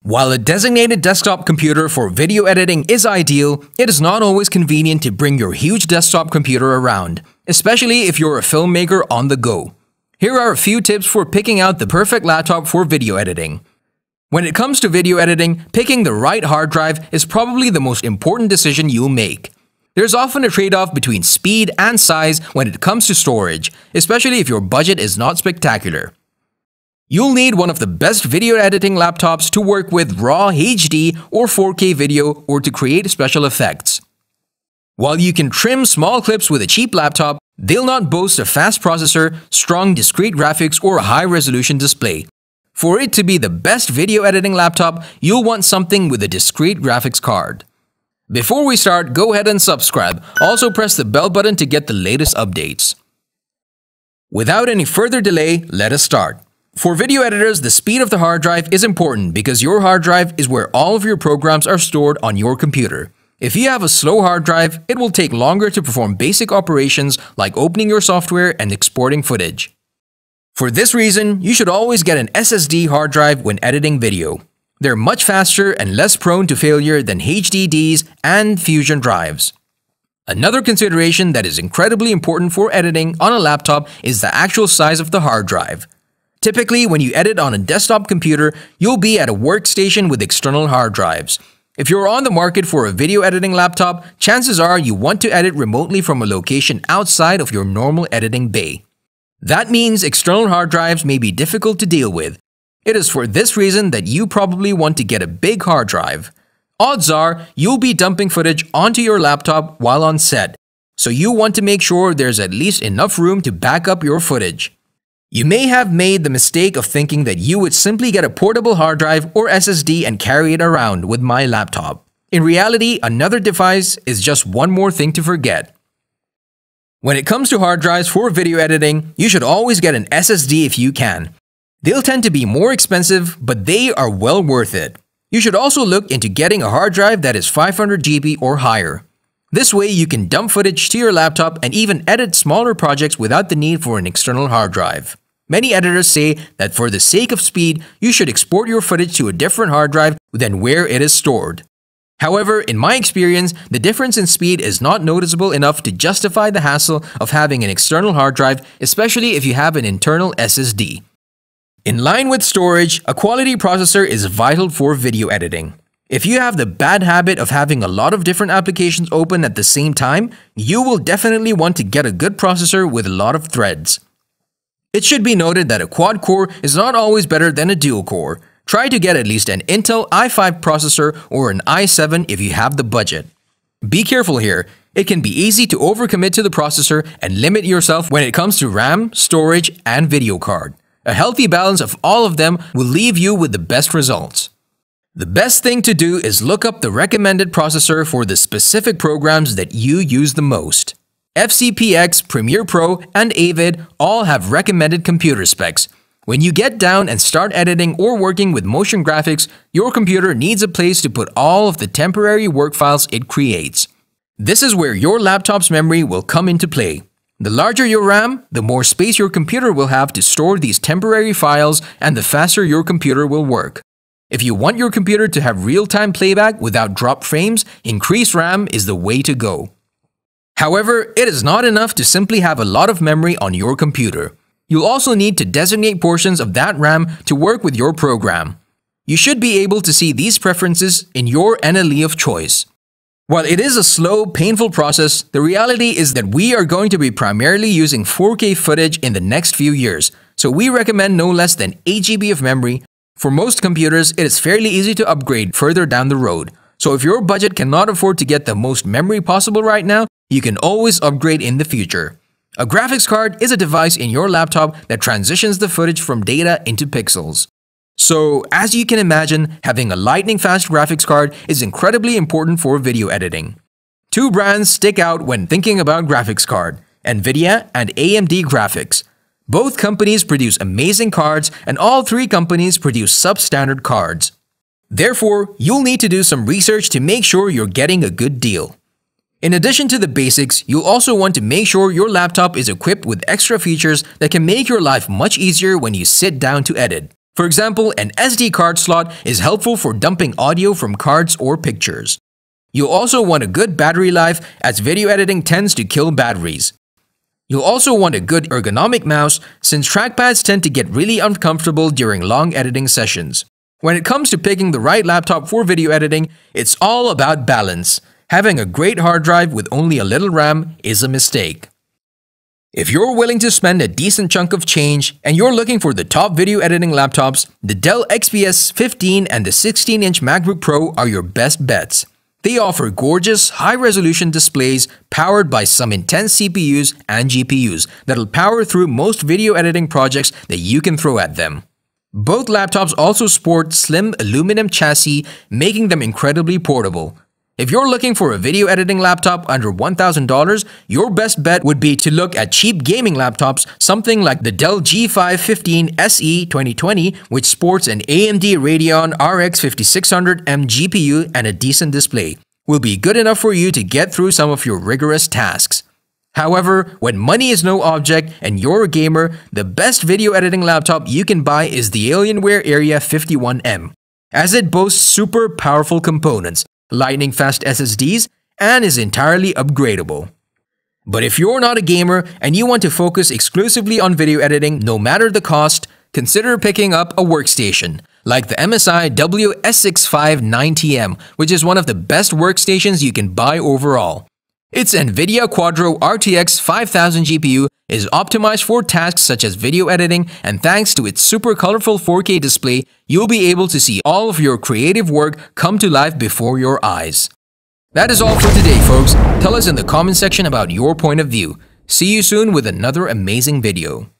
While a designated desktop computer for video editing is ideal, it is not always convenient to bring your huge desktop computer around, especially if you're a filmmaker on the go. Here are a few tips for picking out the perfect laptop for video editing. When it comes to video editing, picking the right hard drive is probably the most important decision you'll make. There's often a trade-off between speed and size when it comes to storage, especially if your budget is not spectacular. You'll need one of the best video editing laptops to work with raw HD or 4K video or to create special effects. While you can trim small clips with a cheap laptop, they'll not boast a fast processor, strong discrete graphics, or a high-resolution display. For it to be the best video editing laptop, you'll want something with a discrete graphics card. Before we start, go ahead and subscribe. Also press the bell button to get the latest updates. Without any further delay, let us start. For video editors, the speed of the hard drive is important because your hard drive is where all of your programs are stored on your computer. If you have a slow hard drive, it will take longer to perform basic operations like opening your software and exporting footage. For this reason, you should always get an SSD hard drive when editing video. They're much faster and less prone to failure than HDDs and Fusion drives. Another consideration that is incredibly important for editing on a laptop is the actual size of the hard drive. Typically, when you edit on a desktop computer, you'll be at a workstation with external hard drives. If you're on the market for a video editing laptop, chances are you want to edit remotely from a location outside of your normal editing bay. That means external hard drives may be difficult to deal with. It is for this reason that you probably want to get a big hard drive. Odds are you'll be dumping footage onto your laptop while on set, so you want to make sure there's at least enough room to back up your footage. You may have made the mistake of thinking that you would simply get a portable hard drive or SSD and carry it around with my laptop. In reality, another device is just one more thing to forget. When it comes to hard drives for video editing, you should always get an SSD if you can. They'll tend to be more expensive, but they are well worth it. You should also look into getting a hard drive that is 500 GB or higher. This way, you can dump footage to your laptop and even edit smaller projects without the need for an external hard drive. Many editors say that for the sake of speed, you should export your footage to a different hard drive than where it is stored. However, in my experience, the difference in speed is not noticeable enough to justify the hassle of having an external hard drive, especially if you have an internal SSD. In line with storage, a quality processor is vital for video editing. If you have the bad habit of having a lot of different applications open at the same time, you will definitely want to get a good processor with a lot of threads. It should be noted that a quad-core is not always better than a dual-core. Try to get at least an Intel i5 processor or an i7 if you have the budget. Be careful here. It can be easy to overcommit to the processor and limit yourself when it comes to RAM, storage, and video card. A healthy balance of all of them will leave you with the best results. The best thing to do is look up the recommended processor for the specific programs that you use the most. FCPX, Premiere Pro, and Avid all have recommended computer specs. When you get down and start editing or working with motion graphics, your computer needs a place to put all of the temporary work files it creates. This is where your laptop's memory will come into play. The larger your RAM, the more space your computer will have to store these temporary files and the faster your computer will work. If you want your computer to have real-time playback without dropped frames, increased RAM is the way to go. However, it is not enough to simply have a lot of memory on your computer. You'll also need to designate portions of that RAM to work with your program. You should be able to see these preferences in your NLE of choice. While it is a slow, painful process, the reality is that we are going to be primarily using 4K footage in the next few years, so we recommend no less than 8 GB of memory. For most computers, it is fairly easy to upgrade further down the road. So if your budget cannot afford to get the most memory possible right now, you can always upgrade in the future. A graphics card is a device in your laptop that transitions the footage from data into pixels. So, as you can imagine, having a lightning-fast graphics card is incredibly important for video editing. Two brands stick out when thinking about graphics card: NVIDIA and AMD Graphics. Both companies produce amazing cards, and all three companies produce substandard cards. Therefore, you'll need to do some research to make sure you're getting a good deal. In addition to the basics, you'll also want to make sure your laptop is equipped with extra features that can make your life much easier when you sit down to edit. For example, an SD card slot is helpful for dumping audio from cards or pictures. You'll also want a good battery life, as video editing tends to kill batteries. You'll also want a good ergonomic mouse, since trackpads tend to get really uncomfortable during long editing sessions. When it comes to picking the right laptop for video editing, it's all about balance. Having a great hard drive with only a little RAM is a mistake. If you're willing to spend a decent chunk of change and you're looking for the top video editing laptops, the Dell XPS 15 and the 16-inch MacBook Pro are your best bets. They offer gorgeous, high-resolution displays powered by some intense CPUs and GPUs that'll power through most video editing projects that you can throw at them. Both laptops also sport slim aluminum chassis, making them incredibly portable. If you're looking for a video editing laptop under $1,000, your best bet would be to look at cheap gaming laptops, something like the Dell G5 15 SE 2020, which sports an AMD Radeon RX 5600M GPU and a decent display, will be good enough for you to get through some of your rigorous tasks. However, when money is no object and you're a gamer, the best video editing laptop you can buy is the Alienware Area 51M, as it boasts super powerful components, lightning-fast SSDs, and is entirely upgradable. But if you're not a gamer and you want to focus exclusively on video editing no matter the cost, consider picking up a workstation, like the MSI WS659TM, which is one of the best workstations you can buy overall. Its NVIDIA Quadro RTX 5000 GPU is optimized for tasks such as video editing, and thanks to its super colorful 4K display, you'll be able to see all of your creative work come to life before your eyes. That is all for today, folks. Tell us in the comment section about your point of view. See you soon with another amazing video.